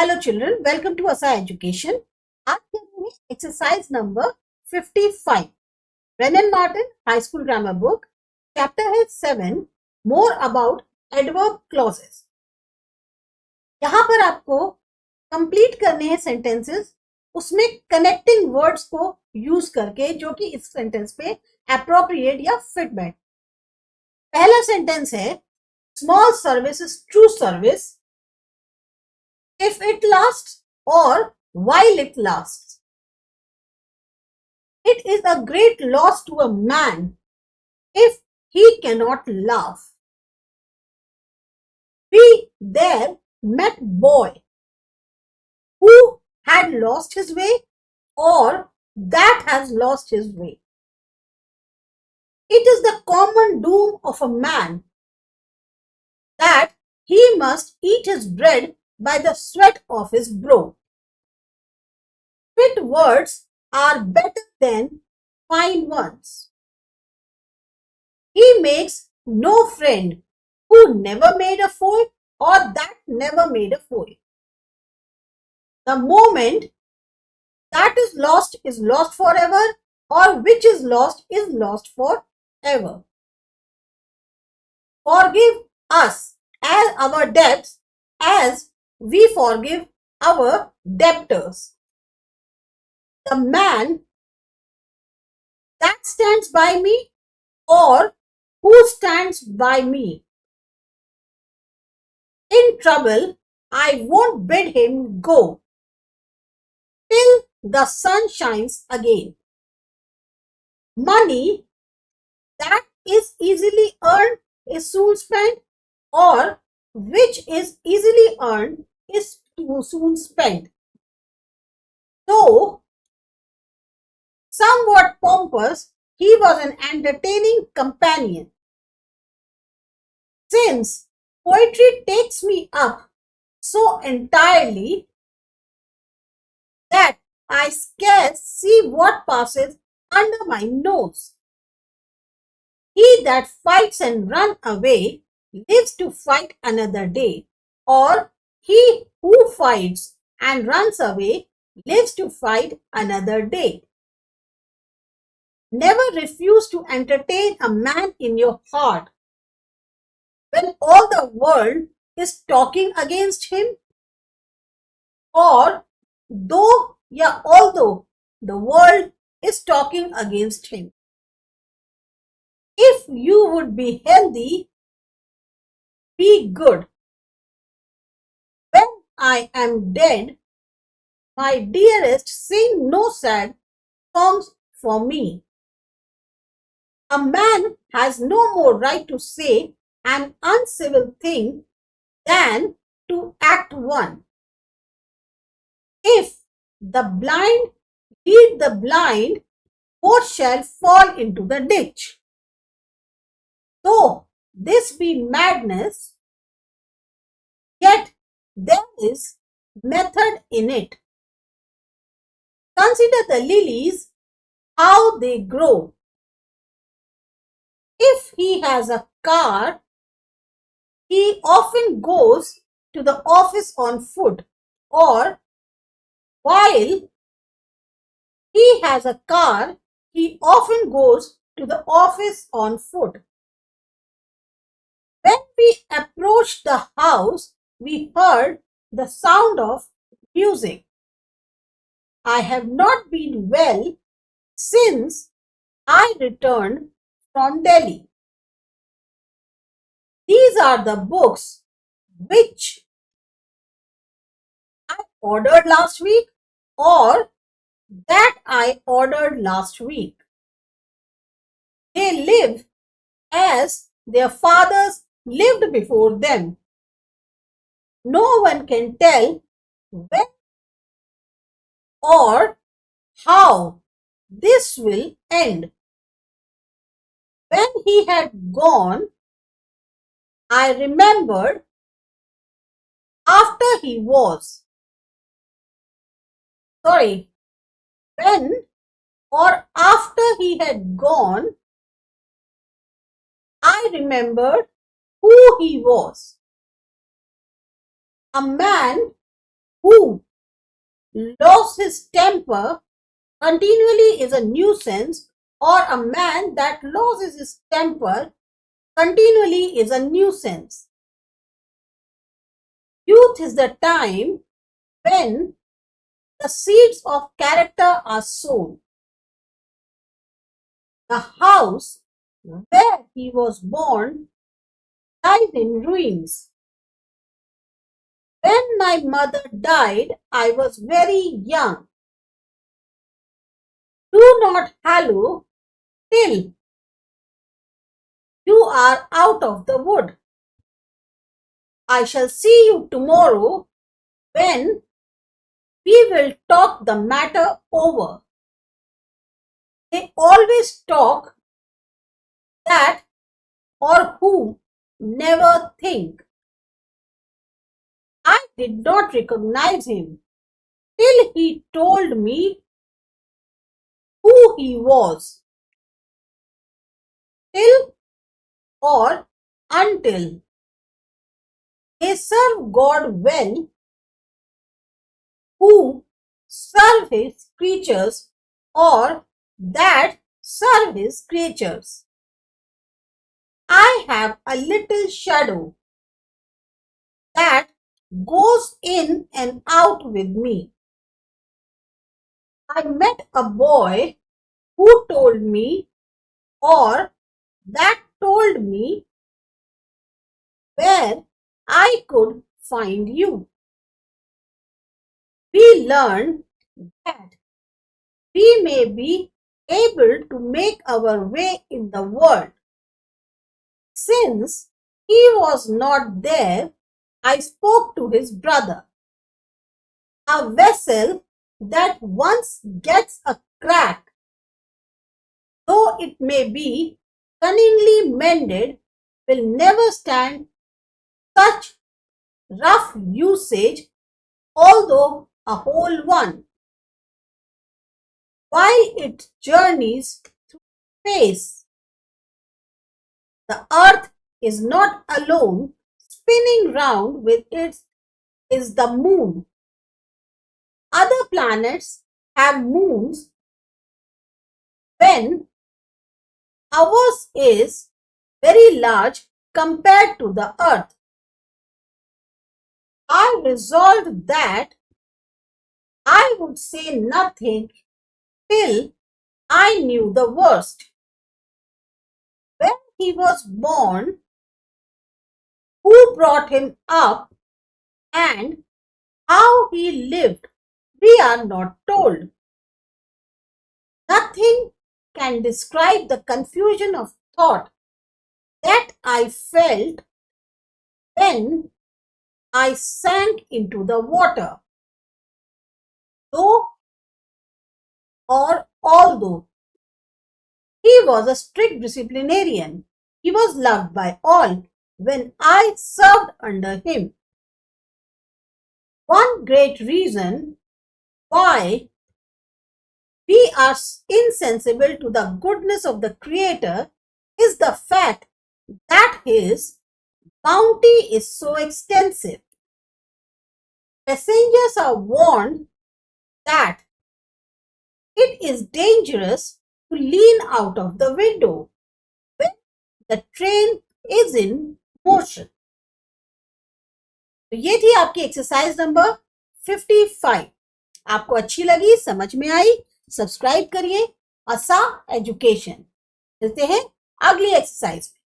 Hello children, welcome to ASA Education. आज करेंगे exercise number 55. Wren and Martin High School Grammar Book. Chapter है 7. More about adverb clauses. यहाँ पर आपको complete करने हैं sentences. उसमें connecting words को use करके जो कि इस sentence पे appropriate या fit बैठ. पहला sentence है small service is true service if it lasts or while it lasts. It is a great loss to a man if he cannot laugh. We there met boy who had lost his way or that has lost his way. It is the common doom of a man that he must eat his bread by the sweat of his brow. Fit words are better than fine ones. He makes no friend who never made a fool or that never made a fool. The moment that is lost forever or which is lost forever. Forgive us as our debts as we forgive our debtors. The man that stands by me or who stands by me. In trouble, I won't bid him go till the sun shines again. Money that is easily earned is soon spent or which is easily earned is too soon spent. Though somewhat pompous, he was an entertaining companion. Since poetry takes me up so entirely that I scarce see what passes under my nose. He that fights and runs away lives to fight another day, or he who fights and runs away lives to fight another day. Never refuse to entertain a man in your heart when all the world is talking against him, or although the world is talking against him. If you would be healthy, be good. When I am dead, my dearest, sing no sad songs for me. A man has no more right to say an uncivil thing than to act one. If the blind lead the blind, both shall fall into the ditch. Though this be madness, yet there is method in it. Consider the lilies, how they grow. If he has a car, he often goes to the office on foot, or while he has a car, he often goes to the office on foot. When we approached the house, we heard the sound of music. I have not been well since I returned from Delhi. These are the books which I ordered last week or that I ordered last week. They live as their fathers lived before them. No one can tell when or how this will end. When he had gone, I remembered when or after he had gone, I remembered who he was. A man who lost his temper continually is a nuisance, or a man that loses his temper continually is a nuisance. Youth is the time when the seeds of character are sown. The house where he was born lies in ruins. When my mother died, I was very young. Do not hallow till you are out of the wood. I shall see you tomorrow when we will talk the matter over. They always talk that or who never think. I did not recognize him till he told me who he was. Till or until. They serve God well who serve his creatures, or that serve his creatures. I have a little shadow that goes in and out with me. I met a boy who told me, or that told me, where I could find you. We learned that we may be able to make our way in the world. Since he was not there, I spoke to his brother. A vessel that once gets a crack, though it may be cunningly mended, will never stand such rough usage, although a whole one. While it journeys through space, the earth is not alone. Spinning round with it is the moon. Other planets have moons when ours is very large compared to the earth. I resolved that I would say nothing till I knew the worst. When he was born, who brought him up, and how he lived, we are not told. Nothing can describe the confusion of thought that I felt when I sank into the water. Though or although he was a strict disciplinarian, he was loved by all when I served under him. One great reason why we are insensible to the goodness of the Creator is the fact that his bounty is so extensive. Passengers are warned that it is dangerous to lean out of the window when the train is in motion. तो ये थी आपकी exercise number 55। आपको अच्छी लगी, समझ में आई, subscribe करिए आसा एजुकेशन। मिलते हैं अगली एक्सरसाइज में।